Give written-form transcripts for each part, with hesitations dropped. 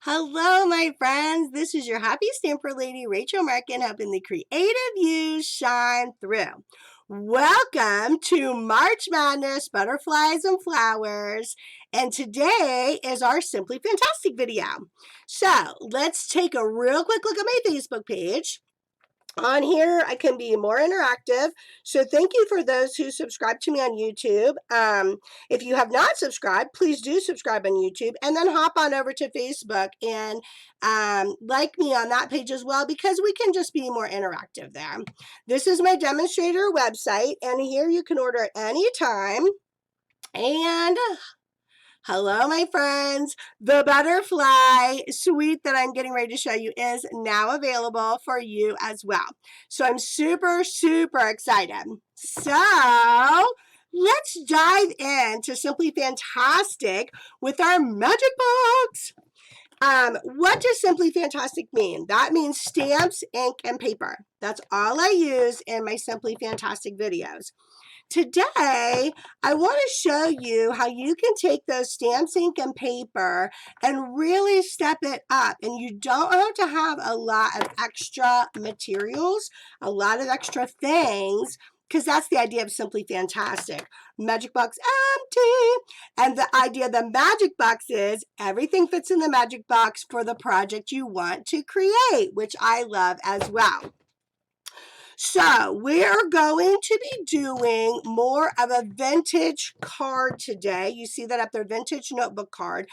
Hello, my friends. This is your happy stamper lady, Rachel Markin, helping the creative you shine through. Welcome to March Madness, Butterflies and Flowers. And today is our Simply Fantastic video. So let's take a real quick look at my Facebook page. On here, I can be more interactive. So thank you for those who subscribe to me on YouTube. If you have not subscribed, please do subscribe on YouTube and then hop on over to Facebook and like me on that page as well, because we can just be more interactive there. This is my demonstrator website, and here you can order at any time. And hello, my friends. The butterfly suite that I'm getting ready to show you is now available for you as well. So I'm super, super excited. So let's dive into Simply Fantastic with our magic box. What does Simply Fantastic mean? That means stamps, ink, and paper. That's all I use in my Simply Fantastic videos. Today, I want to show you how you can take those stamps, ink, and paper and really step it up. And you don't have to have a lot of extra materials, a lot of extra things, because that's the idea of Simply Fantastic. Magic box empty. And the idea of the magic box is everything fits in the magic box for the project you want to create, which I love as well. So we're going to be doing more of a vintage card today. You see that up there, vintage notebook card.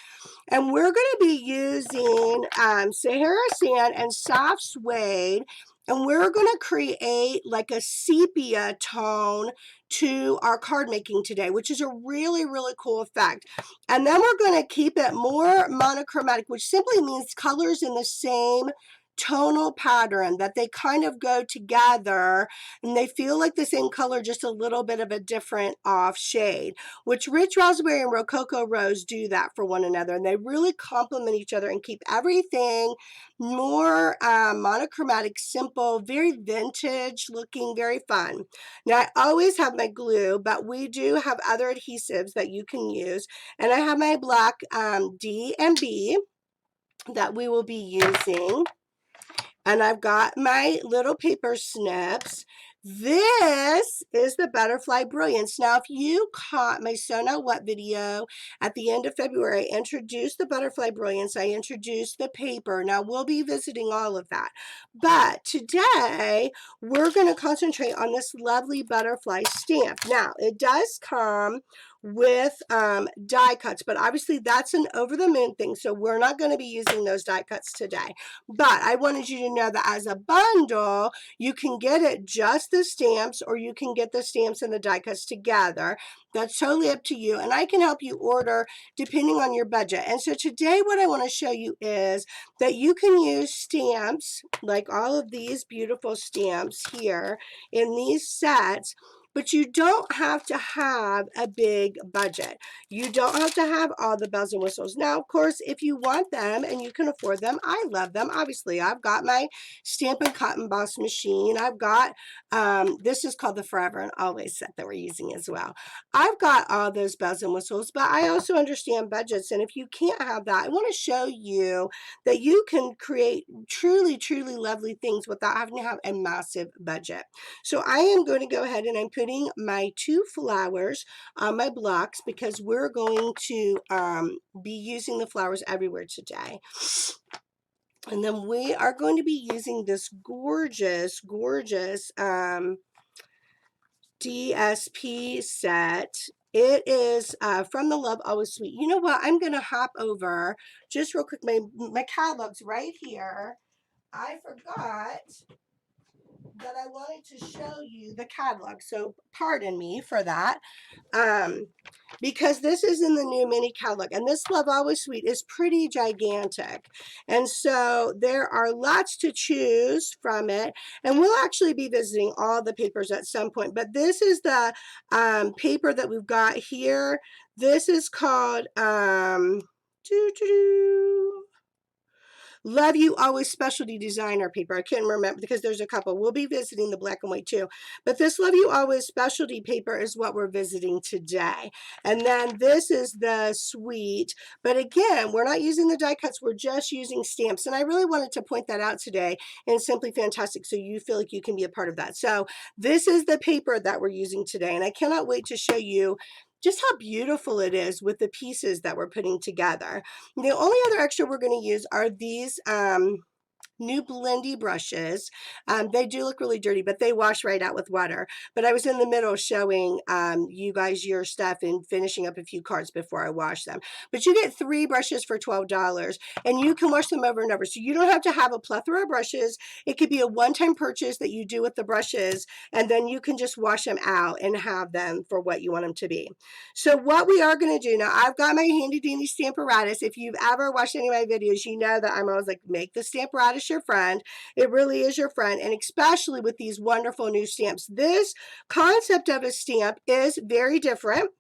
And we're going to be using Sahara Sand and soft suede. And we're going to create like a sepia tone to our card making today, which is a really, really cool effect. And then we're going to keep it more monochromatic, which simply means colors in the same tonal pattern, that they kind of go together and they feel like the same color, just a little bit of a different off shade, which Rich Raspberry and Rococo Rose do that for one another, and they really complement each other and keep everything more monochromatic, simple, very vintage looking, very fun. Now I always have my glue, but we do have other adhesives that you can use, and I have my black D and B that we will be using. And I've got my little paper snips. This is the Butterfly Brilliance. Now, if you caught my So Now What video at the end of February, I introduced the Butterfly Brilliance. I introduced the paper. Now, we'll be visiting all of that. But today, we're going to concentrate on this lovely butterfly stamp. Now, it does come with die cuts, but obviously that's an over the moon thing, so we're not going to be using those die cuts today. But I wanted you to know that as a bundle, you can get it just the stamps, or you can get the stamps and the die cuts together. That's totally up to you, and I can help you order depending on your budget. And so today what I want to show you is that you can use stamps, like all of these beautiful stamps here in these sets, but you don't have to have a big budget. You don't have to have all the bells and whistles. Now, of course, if you want them and you can afford them, I love them. Obviously, I've got my Stampin' Cotton Boss machine. I've got, this is called the Forever and Always set that we're using as well. I've got all those bells and whistles, but I also understand budgets. And if you can't have that, I want to show you that you can create truly, truly lovely things without having to have a massive budget. So I am going to go ahead and I'm putting my 2 flowers on my blocks, because we're going to be using the flowers everywhere today. And then we are going to be using this gorgeous, gorgeous DSP set. It is from the Love Always Sweet. You know what? I'm going to hop over just real quick. My catalog's right here. I forgot that I wanted to show you the catalog, so pardon me for that, because this is in the new mini catalog, and this Love Always Sweet is pretty gigantic, and so there are lots to choose from it, and we'll actually be visiting all the papers at some point, but this is the paper that we've got here. This is called Love You Always Specialty Designer paper. I can't remember because there's a couple. We'll be visiting the black and white too. But this Love You Always Specialty paper is what we're visiting today. And then this is the Sweet. But again, we're not using the die cuts. We're just using stamps. And I really wanted to point that out today in Simply Fantastic so you feel like you can be a part of that. So this is the paper that we're using today. And I cannot wait to show you just how beautiful it is with the pieces that we're putting together. The only other extra we're going to use are these new blendy brushes. They do look really dirty, but they wash right out with water. But I was in the middle showing you guys your stuff and finishing up a few cards before I wash them. But you get 3 brushes for $12, and you can wash them over and over. So you don't have to have a plethora of brushes. It could be a one-time purchase that you do with the brushes, and then you can just wash them out and have them for what you want them to be. So what we are going to do now, I've got my handy dandy Stamparatus. If you've ever watched any of my videos, you know that I'm always like, make the Stamparatus your friend. It really is your friend, and especially with these wonderful new stamps. This concept of a stamp is very different.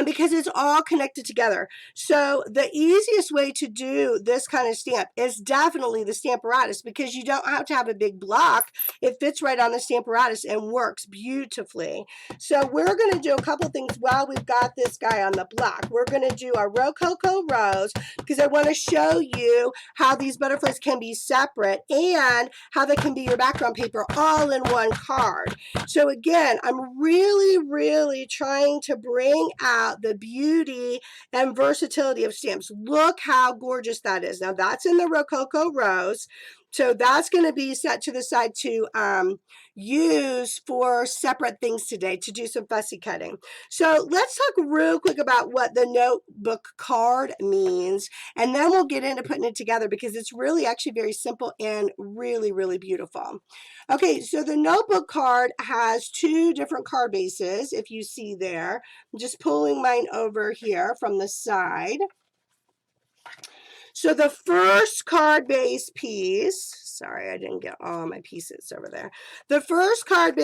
Because it's all connected together. So the easiest way to do this kind of stamp is definitely the Stamparatus, because you don't have to have a big block. It fits right on the Stamparatus and works beautifully. So we're going to do a couple things while we've got this guy on the block. We're going to do our Rococo Rose, because I want to show you how these butterflies can be separate and how they can be your background paper all in one card. So again, I'm really trying to bring out the beauty and versatility of stamps. Look how gorgeous that is. Now that's in the Rococo Rose. So that's going to be set to the side to use for separate things today, to do some fussy cutting. So let's talk real quick about what the notebook card means, and then we'll get into putting it together, because it's really actually very simple and really beautiful. Okay, so the notebook card has 2 different card bases, if you see there. I'm just pulling mine over here from the side. So the first card base piece, sorry, I didn't get all my pieces over there. The first card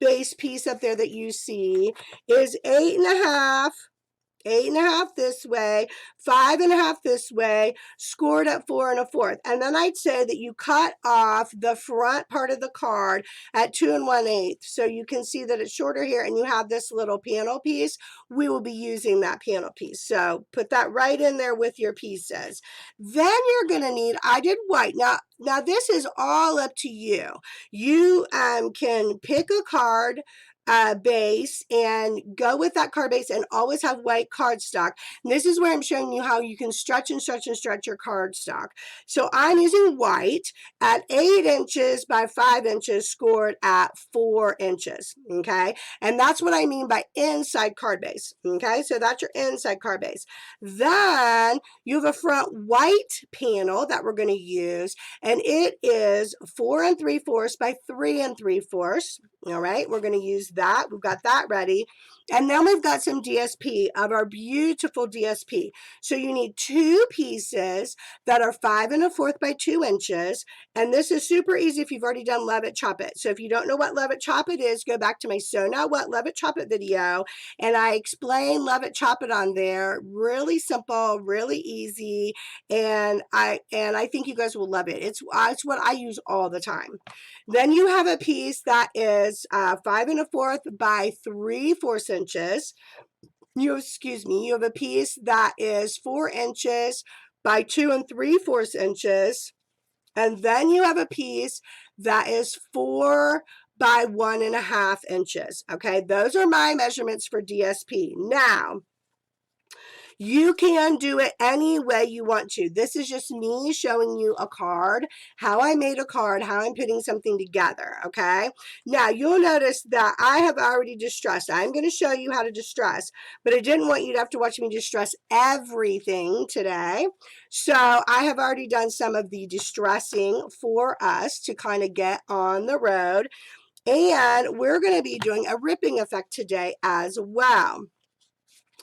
base piece up there that you see is 8.5. 8.5 this way, 5.5 this way, scored at 4 1/4. And then I'd say that you cut off the front part of the card at 2 1/8. So you can see that it's shorter here, and you have this little panel piece. We will be using that panel piece. So put that right in there with your pieces. Then you're going to need, I did white. Now this is all up to you. You can pick a card base and go with that card base, and always have white cardstock. And this is where I'm showing you how you can stretch and stretch and stretch your cardstock. So I'm using white at 8 inches by 5 inches, scored at 4 inches. Okay, and that's what I mean by inside card base. Okay, so that's your inside card base. Then you have a front white panel that we're going to use, and it is 4 3/4 by 3 3/4. All right, we're going to use that. We've got that ready. And then we've got some DSP of our beautiful DSP. So you need 2 pieces that are 5 1/4 by 2 inches. And this is super easy if you've already done Love It, Chop It. So if you don't know what Love It, Chop It is, go back to my So Now What Love It, Chop It video. And I explain Love It, Chop It on there. Really simple, really easy. And I think you guys will love it. It's what I use all the time. Then you have a piece that is 5 1/4 by 3/4 inches. You have a piece that is 4 inches by 2 3/4 inches. And then you have a piece that is 4 by 1.5 inches. Okay, those are my measurements for DSP. Now, you can do it any way you want to. This is just me showing you a card, how I made a card, how I'm putting something together, okay? Now, you'll notice that I have already distressed. I'm going to show you how to distress, but I didn't want you to have to watch me distress everything today. So I have already done some of the distressing for us to kind of get on the road. And we're going to be doing a ripping effect today as well.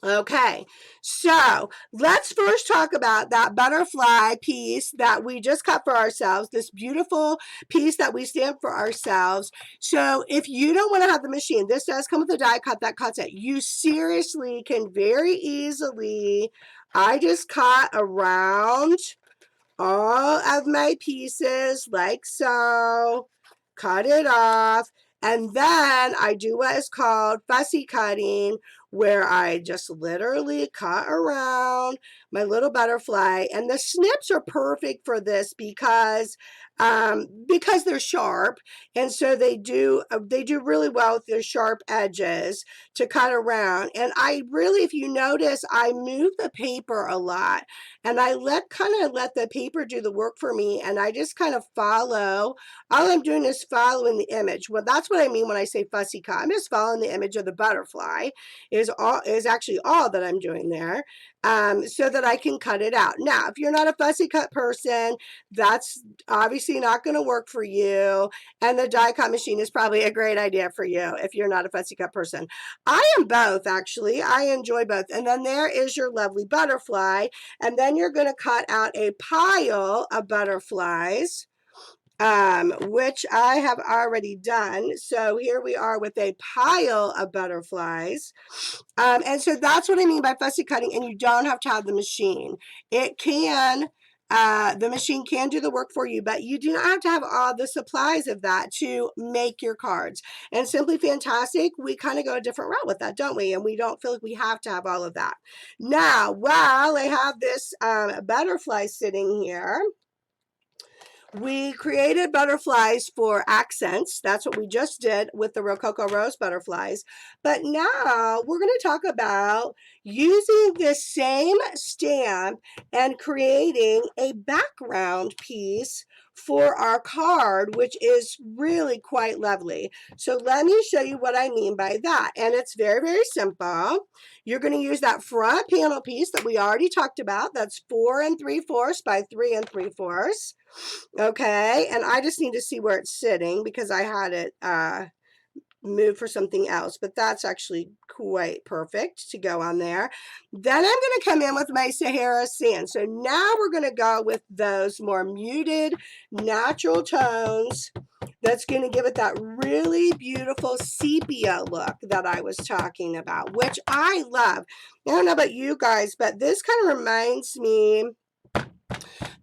Okay, so let's first talk about that butterfly piece that we just cut for ourselves, this beautiful piece that we stamped for ourselves. So if you don't want to have the machine, this does come with a die cut that cuts it. You seriously can very easily, I just cut around all of my pieces like so, cut it off, and then I do what is called fussy cutting, where I just literally cut around my little butterfly. And the snips are perfect for this because they're sharp, and so they do really well with their sharp edges to cut around. And I really, if you notice, I move the paper a lot, and I kind of let the paper do the work for me, and I just kind of follow. All I'm doing is following the image. Well, that's what I mean when I say fussy cut. I'm just following the image of the butterfly is actually all that I'm doing there, so that I can cut it out. Now, if you're not a fussy cut person, that's obviously not going to work for you, and the die cut machine is probably a great idea for you if you're not a fussy cut person. I am both, actually. I enjoy both. And then there is your lovely butterfly, and then you're going to cut out a pile of butterflies, which I have already done. So here we are with a pile of butterflies. And so that's what I mean by fussy cutting, and you don't have to have the machine. The machine can do the work for you, but you do not have to have all the supplies of that to make your cards. And Simply Fantastic, we kind of go a different route with that, don't we? And we don't feel like we have to have all of that. Now, while I have this butterfly sitting here, we created butterflies for accents. That's what we just did with the Rococo Rose butterflies. But now we're going to talk about using this same stamp and creating a background piece for our card, which is really quite lovely. So let me show you what I mean by that. And it's very, very simple. You're going to use that front panel piece that we already talked about. That's 4 3/4 by 3 3/4. Okay, and I just need to see where it's sitting because I had it moved for something else, but that's actually quite perfect to go on there. Then I'm going to come in with my Sahara sand. So now we're going to go with those more muted, natural tones. That's going to give it that really beautiful sepia look that I was talking about, which I love. I don't know about you guys, but this kind of reminds me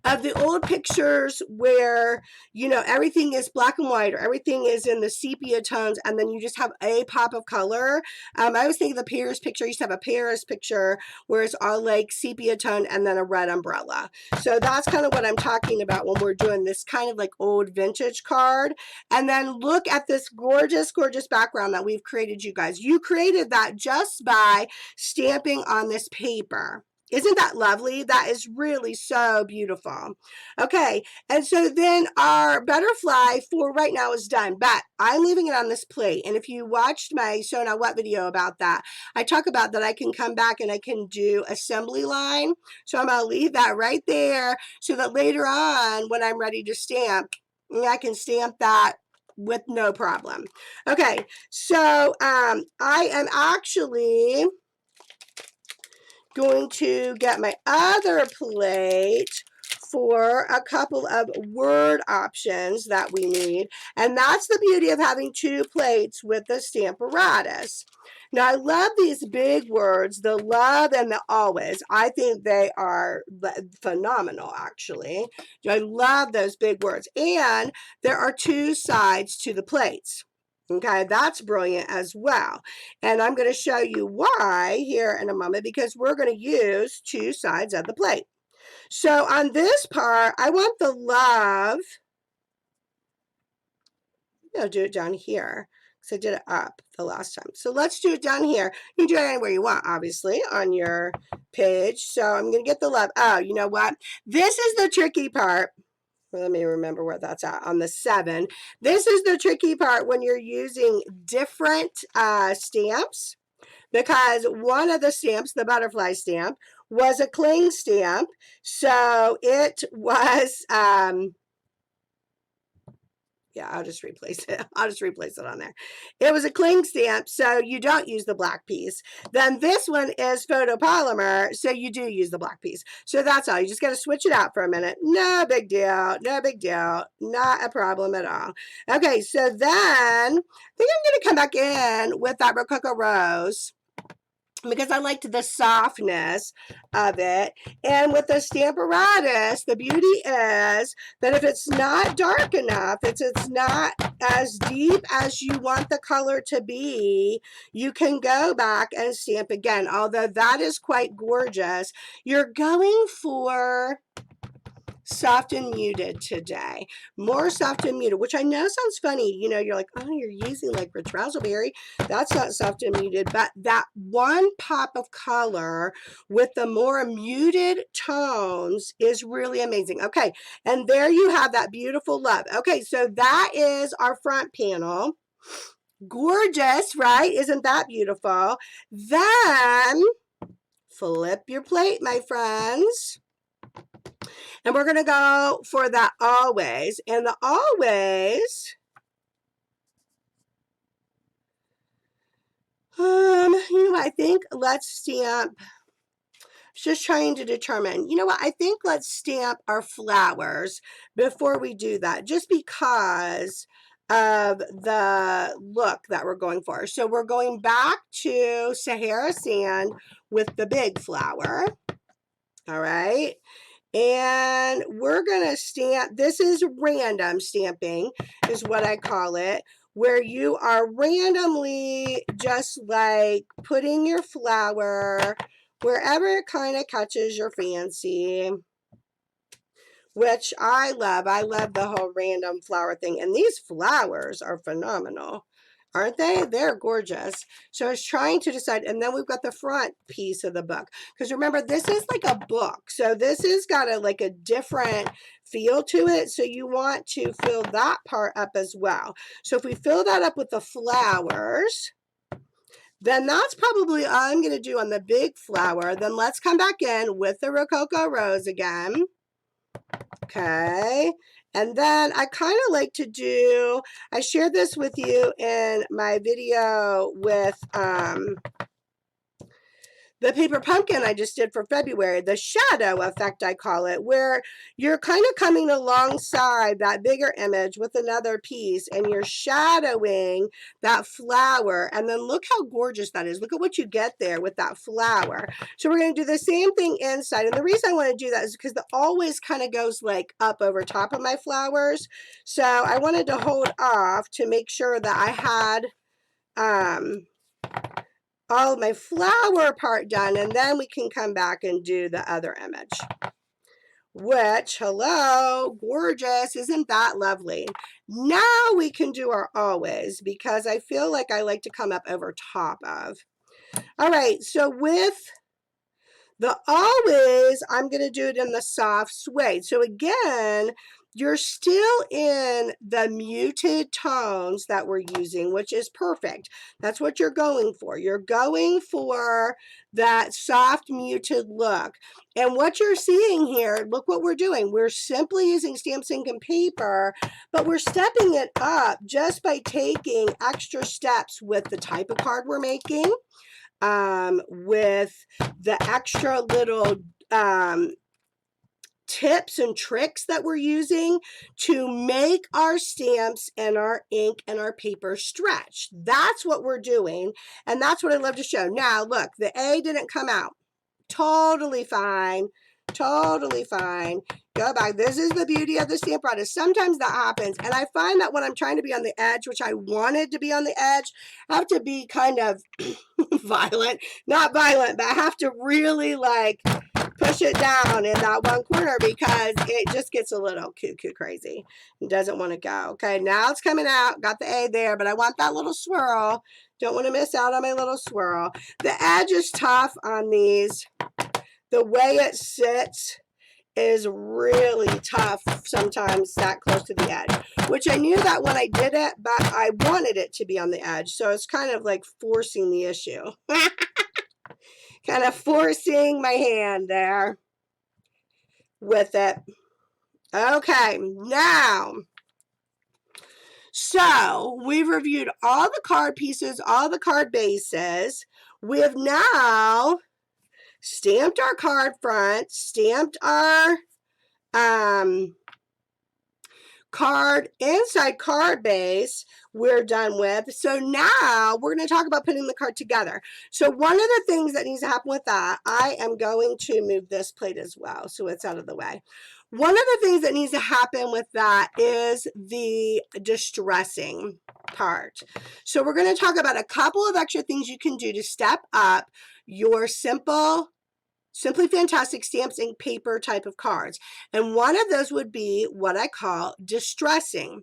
of the old pictures where, you know, everything is black and white or everything is in the sepia tones, and then you just have a pop of color. I always think of the Paris picture. I used to have a Paris picture where it's all like sepia tone and then a red umbrella. So that's kind of what I'm talking about when we're doing this kind of like old vintage card. And then look at this gorgeous, gorgeous background that we've created, you guys. You created that just by stamping on this paper. Isn't that lovely? That is really so beautiful. Okay, and so then our butterfly for right now is done, but I'm leaving it on this plate. And if you watched my Sew Now What video about that, I talk about that I can come back and I can do assembly line. So I'm going to leave that right there so that later on when I'm ready to stamp, I can stamp that with no problem. Okay, so I am actually going to get my other plate for a couple of word options that we need. And that's the beauty of having two plates with the Stamparatus. Now, I love these big words, the love and the always. I think they are phenomenal, actually. I love those big words. And there are two sides to the plates. Okay, that's brilliant as well. And I'm going to show you why here in a moment, because we're going to use two sides of the plate. So on this part, I want the love. I'll do it down here because I did it up the last time. So let's do it down here. You can do it anywhere you want, obviously, on your page. So I'm going to get the love. Oh, you know what? This is the tricky part. Let me remember where that's at, on the 7. This is the tricky part when you're using different stamps, because one of the stamps, the butterfly stamp, was a cling stamp. So it was, yeah, I'll just replace it. I'll just replace it on there. It was a cling stamp, so you don't use the black piece. Then this one is photopolymer, so you do use the black piece. So that's all. You just got to switch it out for a minute. No big deal. No big deal. Not a problem at all. Okay, so then I think I'm going to come back in with that Rococo Rose. because I liked the softness of it. And with the Stamparatus, the beauty is that if it's not dark enough, it's not as deep as you want the color to be, you can go back and stamp again. Although that is quite gorgeous, you're going for soft and muted today. More soft and muted, which I know sounds funny. You know, you're like, oh, you're using like Rich Razzleberry. That's not soft and muted, but that one pop of color with the more muted tones is really amazing. Okay, and there you have that beautiful love. Okay, so that is our front panel. Gorgeous, right? Isn't that beautiful? Then flip your plate, my friends. And we're going to go for that always. And the always, you know what, I think let's stamp, just trying to determine, you know what, I think let's stamp our flowers before we do that, just because of the look that we're going for. So we're going back to Sahara Sand with the big flower. All right. And we're going to stamp, this is random stamping, is what I call it, where you are randomly just like putting your flower wherever it kind of catches your fancy, which I love. I love the whole random flower thing. And these flowers are phenomenal. Aren't they? They're gorgeous. So I was trying to decide, and then we've got the front piece of the book. Because remember, this is like a book. So this has got like a different feel to it. So you want to fill that part up as well. So if we fill that up with the flowers, then that's probably all I'm going to do on the big flower. Then let's come back in with the Rococo Rose again. Okay. And then I kind of like to do, I shared this with you in my video with the paper pumpkin I just did for February, the shadow effect, I call it, where you're kind of coming alongside that bigger image with another piece and you're shadowing that flower. And then look how gorgeous that is. Look at what you get there with that flower. So we're going to do the same thing inside. And the reason I want to do that is because the always kind of goes like up over top of my flowers. So I wanted to hold off to make sure that I had all of my flower part done, and then we can come back and do the other image, which, hello, gorgeous. Isn't that lovely? Now we can do our always, because I feel like I like to come up over top of. All right, so with the always, I'm going to do it in the soft suede. So again, you're still in the muted tones that we're using, which is perfect. That's what you're going for. You're going for that soft muted look. And what you're seeing here, look what we're doing. We're simply using stamp, ink, and paper, but we're stepping it up just by taking extra steps with the type of card we're making, with the extra little tips and tricks that we're using to make our stamps and our ink and our paper stretch. That's what we're doing, and that's what I love to show. Now, look, the A didn't come out. Totally fine. Totally fine. Go back. This is the beauty of the Stamparatus. Sometimes that happens, and I find that when I'm trying to be on the edge, which I wanted to be on the edge, I have to be kind of violent. Not violent, but I have to really like push it down in that one corner because it just gets a little cuckoo crazy. It doesn't want to go. Okay, now it's coming out. Got the A there, but I want that little swirl. Don't want to miss out on my little swirl. The edge is tough on these. The way it sits is really tough sometimes that close to the edge, which I knew that when I did it, but I wanted it to be on the edge. So it's kind of like forcing the issue. Kind of forcing my hand there with it. Okay, now, so we've reviewed all the card pieces, all the card bases. We have now stamped our card front, stamped our inside card base we're done with. So now we're going to talk about putting the card together. So one of the things that needs to happen with that, I am going to move this plate as well so it's out of the way. One of the things that needs to happen with that is the distressing part. So we're going to talk about a couple of extra things you can do to step up your Simply Fantastic stamps and paper type of cards. And one of those would be what I call distressing.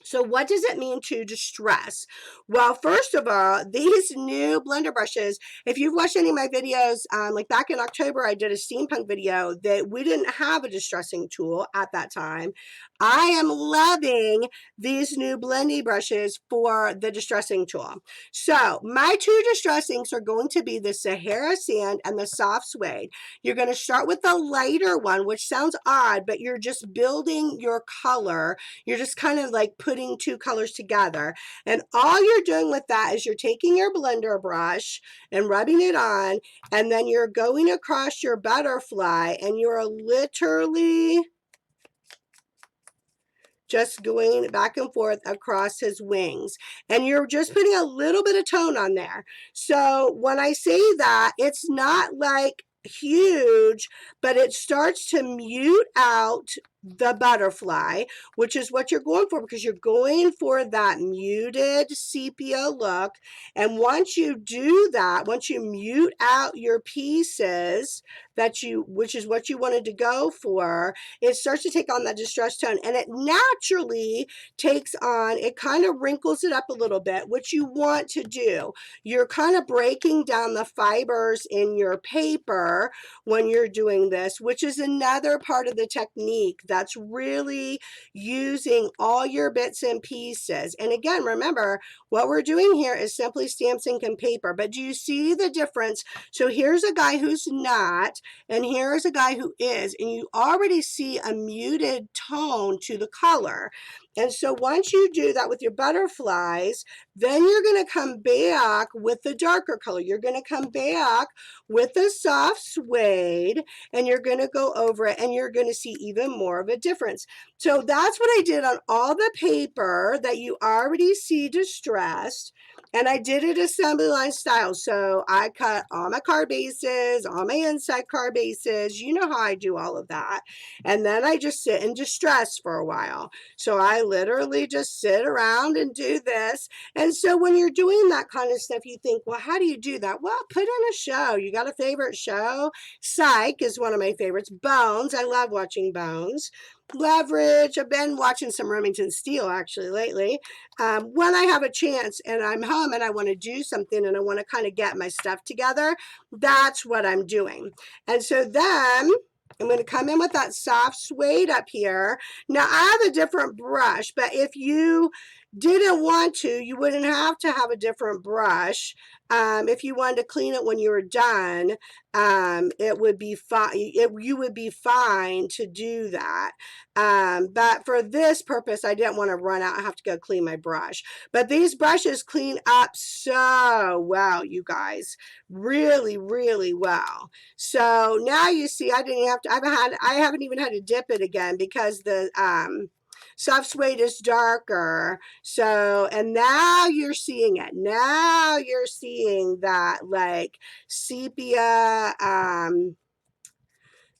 So what does it mean to distress? Well, first of all, these new blender brushes, if you've watched any of my videos, like back in October, I did a steampunk video that we didn't have a distressing tool at that time. I am loving these new blending brushes for the distressing tool. So my two distressings are going to be the Sahara Sand and the Soft Suede. You're going to start with the lighter one, which sounds odd, but you're just building your color. You're just kind of like putting two colors together. And all you're doing with that is you're taking your blender brush and rubbing it on, and then you're going across your butterfly and you're literally just going back and forth across his wings. And you're just putting a little bit of tone on there. So when I say that, it's not like huge, but it starts to mute out the butterfly, which is what you're going for, because you're going for that muted sepia look. And once you do that, once you mute out your pieces which is what you wanted to go for, it starts to take on that distressed tone, and it naturally takes on, it kind of wrinkles it up a little bit, which you want to do. You're kind of breaking down the fibers in your paper when you're doing this, which is another part of the technique that's really using all your bits and pieces. And again, remember, what we're doing here is simply stamps, ink, and paper. But do you see the difference? So here's a guy who's not, and here's a guy who is, and you already see a muted tone to the color. And so once you do that with your butterflies, then you're going to come back with the darker color. You're going to come back with the soft suede, and you're going to go over it, and you're going to see even more of a difference. So that's what I did on all the paper that you already see distressed. And I did it assembly line style. So I cut all my card bases, all my inside card bases. You know how I do all of that. And then I just sit in distress for a while. So I literally just sit around and do this. And so when you're doing that kind of stuff, you think, well, how do you do that? Well, put in a show. You got a favorite show? Psych is one of my favorites. Bones. I love watching Bones. Leverage. I've been watching some Remington Steele actually lately. When I have a chance and I'm home and I want to do something and I want to kind of get my stuff together, that's what I'm doing. And so then I'm going to come in with that soft suede up here. Now I have a different brush, but if you didn't want to, you wouldn't have to have a different brush. If you wanted to clean it when you were done, it would be fine. You would be fine to do that. But for this purpose, I didn't want to run out. I have to go clean my brush. But these brushes clean up so well, you guys, really, really well. So now you see, I haven't even had to dip it again because the soft suede is darker. So, and now you're seeing it. Now you're seeing that like sepia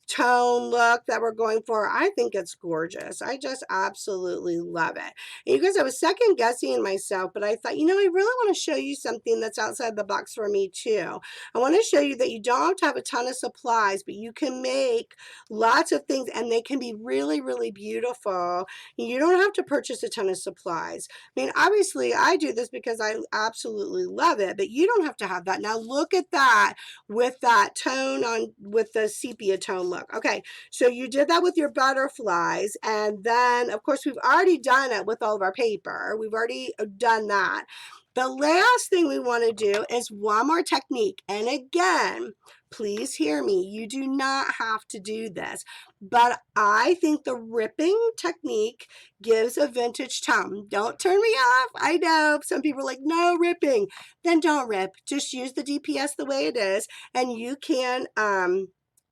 tone look that we're going for. I think it's gorgeous. I just absolutely love it. And you guys, I was second guessing myself, but I thought, you know, I really want to show you something that's outside the box for me too. I want to show you that you don't have to have a ton of supplies, but you can make lots of things and they can be really, really beautiful. You don't have to purchase a ton of supplies. I mean, obviously I do this because I absolutely love it, but you don't have to have that. Now look at that with that tone on, with the sepia tone look. Okay, so you did that with your butterflies, and then of course we've already done it with all of our paper. We've already done that. The last thing we want to do is one more technique, and again, please hear me, you do not have to do this, but I think the ripping technique gives a vintage tone. Don't turn me off. I know some people are like, no ripping. Then don't rip. Just use the DPS the way it is, and you can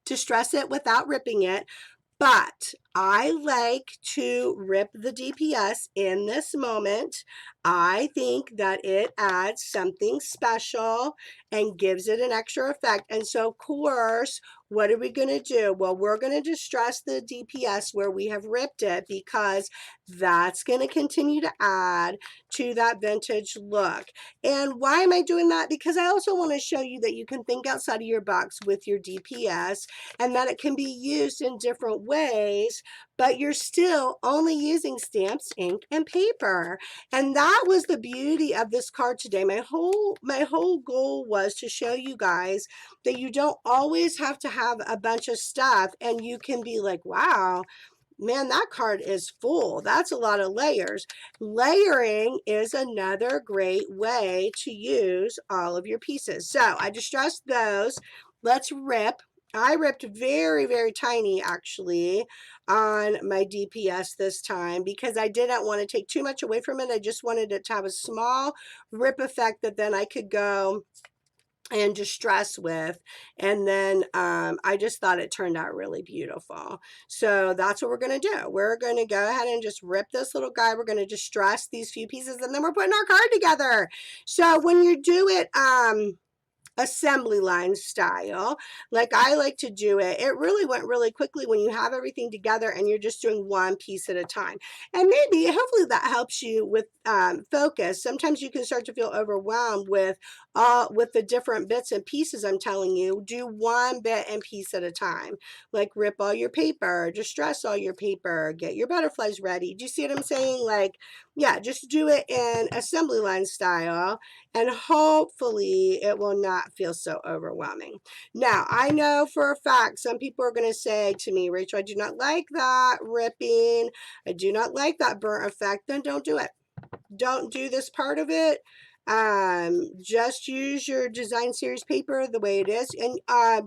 distress it without ripping it. But I like to rip the DPS in this moment. I think that it adds something special and gives it an extra effect. And so, of course, what are we going to do? Well, we're going to distress the DPS where we have ripped it because that's going to continue to add to that vintage look. And why am I doing that? Because I also want to show you that you can think outside of your box with your DPS and that it can be used in different ways, but you're still only using stamps, ink, and paper. And that was the beauty of this card today. My whole goal was to show you guys that you don't always have to have a bunch of stuff, and you can be like, wow, man, that card is full. That's a lot of layers. Layering is another great way to use all of your pieces. So I distressed those. Let's rip. I ripped very, very tiny actually on my DPS this time because I didn't want to take too much away from it. I just wanted it to have a small rip effect that then I could go and distress with, and then I just thought it turned out really beautiful. So that's what we're going to do. We're going to go ahead and just rip this little guy. We're going to distress these few pieces, and then we're putting our card together. So when you do it assembly line style, like I like to do it, it really went really quickly when you have everything together and you're just doing one piece at a time. And maybe, hopefully that helps you with focus. Sometimes you can start to feel overwhelmed with the different bits and pieces. I'm telling you, do one bit and piece at a time. Like rip all your paper, distress all your paper, get your butterflies ready. Do you see what I'm saying? Like, yeah, just do it in assembly line style, and hopefully it will not feel so overwhelming. Now, I know for a fact some people are going to say to me, Rachel, I do not like that ripping. I do not like that burnt effect. Then don't do it. Don't do this part of it. Just use your design series paper the way it is, and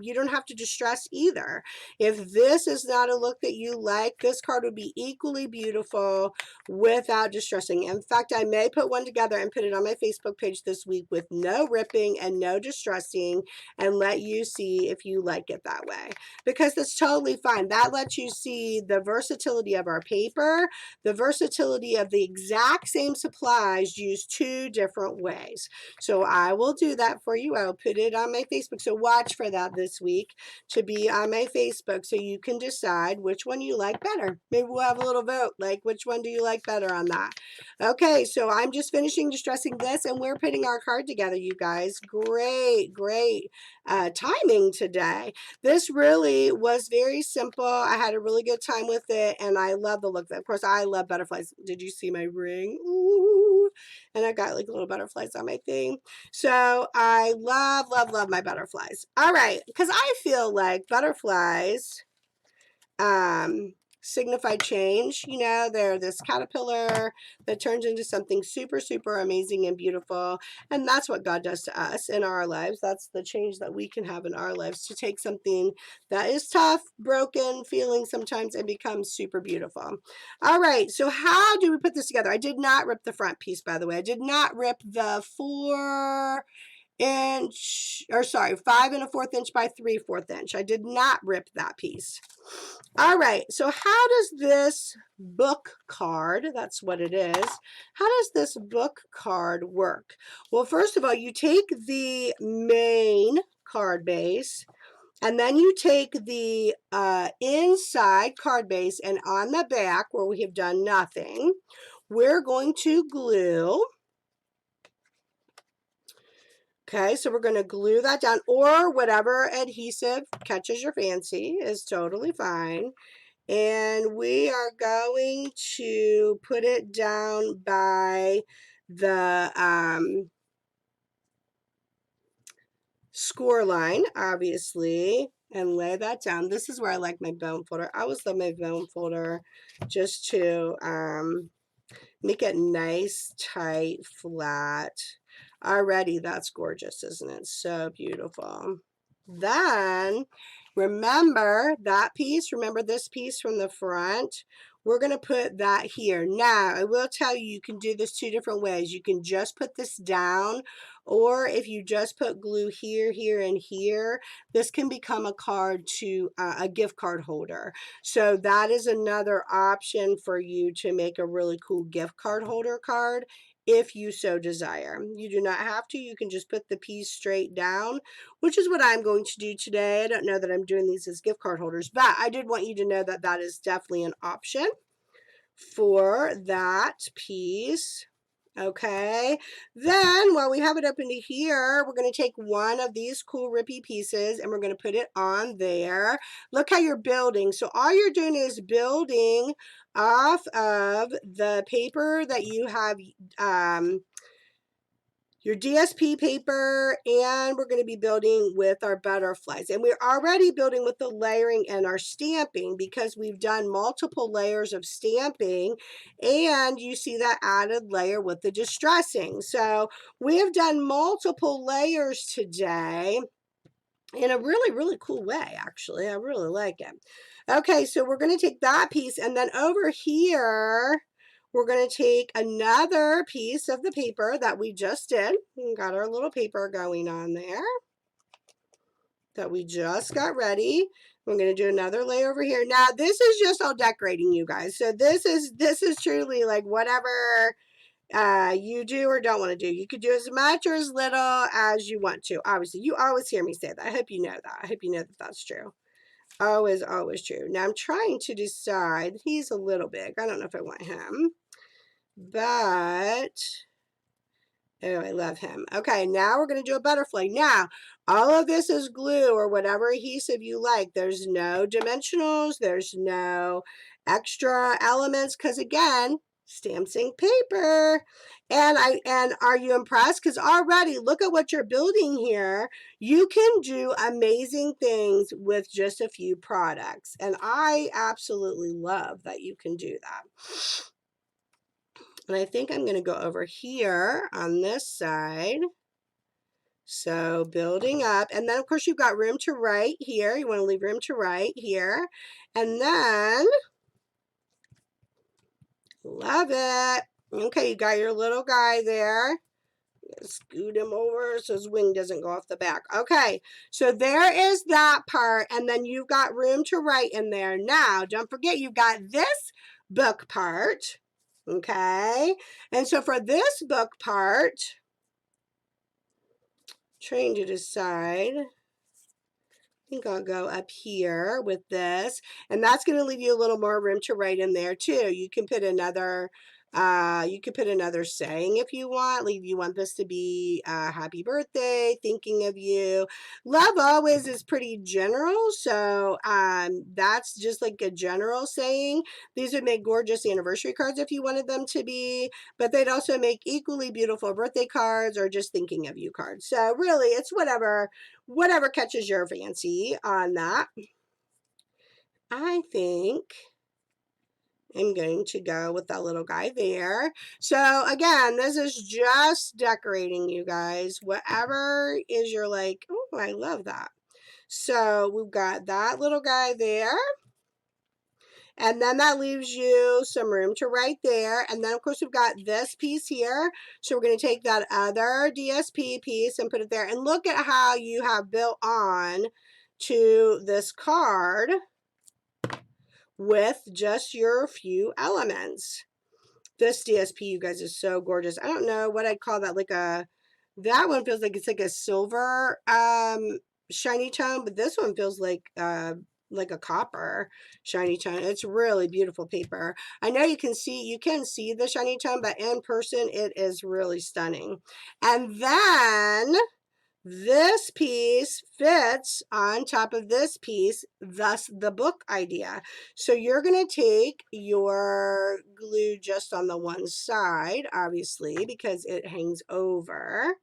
you don't have to distress either. If this is not a look that you like, this card would be equally beautiful without distressing. In fact, I may put one together and put it on my Facebook page this week with no ripping and no distressing, and let you see if you like it that way, because that's totally fine. That lets you see the versatility of our paper, the versatility of the exact same supplies used two different ways. So I will do that for you. I'll put it on my Facebook. So watch for that this week to be on my Facebook so you can decide which one you like better. Maybe we'll have a little vote, like which one do you like better on that. Okay, so I'm just finishing distressing this and we're putting our card together, you guys. Great, great timing today. This really was very simple. I had a really good time with it and I love the look. Of course, I love butterflies. Did you see my ring? Ooh. And I got like little butterflies on my thing. So I love, love, love my butterflies. All right, because I feel like butterflies signify change. You know, they're this caterpillar that turns into something super, super amazing and beautiful. And that's what God does to us in our lives. That's the change that we can have in our lives, to take something that is tough, broken, feeling sometimes, and become super beautiful. All right, so how do we put this together? I did not rip the front piece, by the way. I did not rip the 5 1/4 inch by 3/4 inch. I did not rip that piece. All right, so how does this book card, that's what it is, how does this book card work? Well, first of all, you take the main card base, and then you take the inside card base, and on the back where we have done nothing, we're going to glue. Okay, so we're going to glue that down, or whatever adhesive catches your fancy is totally fine. And we are going to put it down by the score line, obviously, and lay that down. This is where I like my bone folder. I always love my bone folder just to make it nice, tight, flat. Already, that's gorgeous, isn't it? So beautiful. Then, remember that piece, remember this piece from the front? We're going to put that here. Now, I will tell you, you can do this 2 different ways. You can just put this down, or if you just put glue here, here, and here, this can become a card to a gift card holder. So that is another option for you to make a really cool gift card holder card if you so desire. You do not have to. You can just put the piece straight down, which is what I'm going to do today. I don't know that I'm doing these as gift card holders, but I did want you to know that that is definitely an option for that piece. Okay, then while we have it up into here, we're going to take one of these cool rippy pieces and we're going to put it on there. Look how you're building. So all you're doing is building off of the paper that you have, your DSP paper, and we're going to be building with our butterflies. And we're already building with the layering and our stamping because we've done multiple layers of stamping, and you see that added layer with the distressing. So we have done multiple layers today in a really, really cool way, actually. I really like it. Okay, so we're going to take that piece, and then over here, we're going to take another piece of the paper that we just did. We got our little paper going on there that we just got ready. We're going to do another layer over here. Now, this is just all decorating, you guys. So this is truly like whatever you do or don't want to do. You could do as much or as little as you want to. Obviously, you always hear me say that. I hope you know that. I hope you know that that's true. Always, always true. Now, I'm trying to decide. He's a little big. I don't know if I want him. But, oh, I love him. Okay, now we're going to do a butterfly. Now, all of this is glue or whatever adhesive you like. There's no dimensionals. There's no extra elements because, again, stamps ink paper. And are you impressed? Because already, look at what you're building here. You can do amazing things with just a few products. And I absolutely love that you can do that. And I think I'm going to go over here on this side. So building up. And then, of course, you've got room to write here. You want to leave room to write here. And then, love it. Okay, you got your little guy there. Scoot him over so his wing doesn't go off the back. Okay, so there is that part. And then you've got room to write in there. Now, don't forget, you've got this book part. Okay, and so for this book part, trying to decide, I think I'll go up here with this, and that's going to leave you a little more room to write in there too. You can put another saying if you want. Like, you want this to be happy birthday, thinking of you. Love always is pretty general, so that's just like a general saying. These would make gorgeous anniversary cards if you wanted them to be, but they'd also make equally beautiful birthday cards or just thinking of you cards. So really, it's whatever catches your fancy on that. I think I'm going to go with that little guy there. So again, this is just decorating, you guys. Whatever is your like, oh, I love that. So we've got that little guy there. And then that leaves you some room to write there. And then, of course, we've got this piece here. So we're going to take that other DSP piece and put it there. And look at how you have built on to this card with just your few elements. This DSP, you guys, is so gorgeous. I don't know what I'd call that. That one feels like it's like a silver shiny tone, but this one feels like a copper shiny tone. It's really beautiful paper. I know you can see the shiny tone, but in person it is really stunning. And then this piece fits on top of this piece, thus the book idea. So you're going to take your glue just on the one side, obviously, because it hangs over.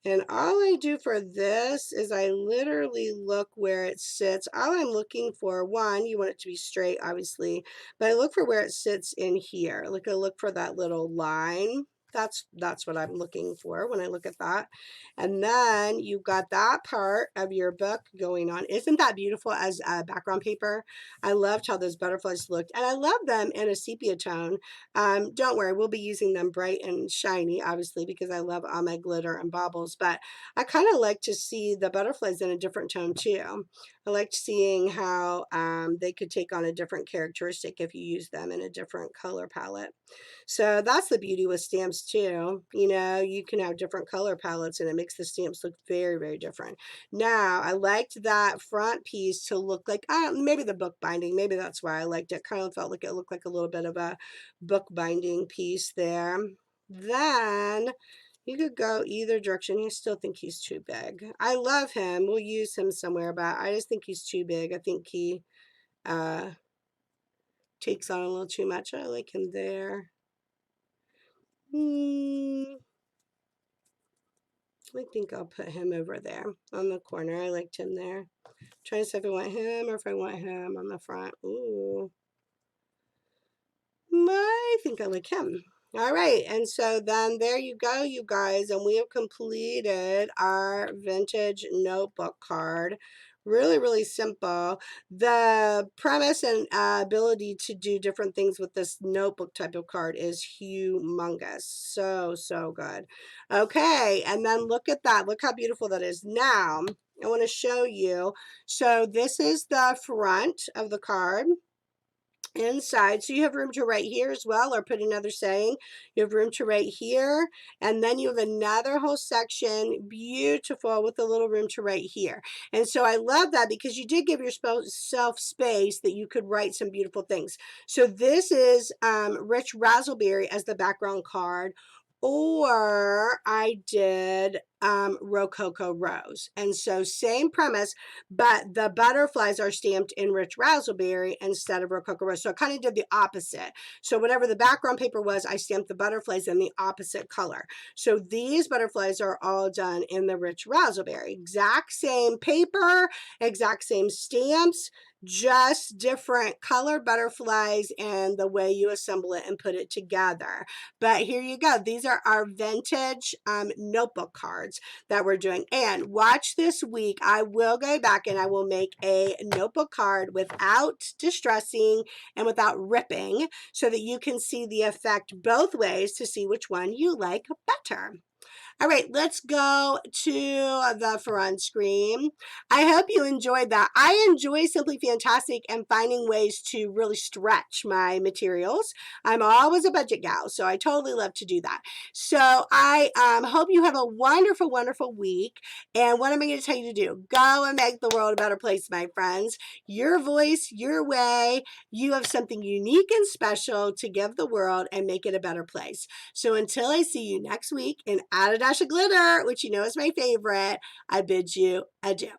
And all I do for this is I literally look where it sits. All I'm looking for, one, you want it to be straight, obviously, but I look for where it sits in here. I look for that little line. That's what I'm looking for when I look at that. And then you've got that part of your book going on. Isn't that beautiful as background paper? I loved how those butterflies looked, and I love them in a sepia tone. Don't worry, we'll be using them bright and shiny, obviously, because I love all my glitter and baubles, but I kind of like to see the butterflies in a different tone too. I liked seeing how they could take on a different characteristic if you use them in a different color palette. So that's the beauty with stamps too. You know, you can have different color palettes and it makes the stamps look very, very different. Now, I liked that front piece to look like, maybe the book binding, maybe that's why I liked it. Kind of felt like it looked like a little bit of a book binding piece there. Then you could go either direction. You still think he's too big. I love him. We'll use him somewhere, but I just think he's too big. I think he takes on a little too much. I like him there. I think I'll put him over there on the corner. I liked him there. Trying to see if I want him or if I want him on the front. Ooh. I think I like him. All right, and so then there you go, you guys, and we have completed our vintage notebook card. Really, really simple. The premise and ability to do different things with this notebook type of card is humongous. So, so good. Okay, and then look at that. Look how beautiful that is. Now, I want to show you. So this is the front of the card inside, so you have room to write here as well, or put another saying. You have room to write here, and then you have another whole section, beautiful, with a little room to write here. And so I love that because you did give yourself space that you could write some beautiful things. So this is Rich Razzleberry as the background card, or I did Rococo Rose. And so same premise, but the butterflies are stamped in Rich Razzleberry instead of Rococo Rose. So I kind of did the opposite. So whatever the background paper was, I stamped the butterflies in the opposite color. So these butterflies are all done in the Rich Razzleberry. Exact same paper, exact same stamps, just different color butterflies and the way you assemble it and put it together. But here you go. These are our vintage notebook cards that we're doing. And watch this week. I will go back and I will make a notebook card without distressing and without ripping so that you can see the effect both ways to see which one you like better. All right, let's go to the front screen. I hope you enjoyed that. I enjoy Simply Fantastic and finding ways to really stretch my materials. I'm always a budget gal, so I totally love to do that. So I hope you have a wonderful, wonderful week. And what am I going to tell you to do? Go and make the world a better place, my friends. Your voice, your way. You have something unique and special to give the world and make it a better place. So until I see you next week and add a dash of glitter, which you know is my favorite, I bid you adieu.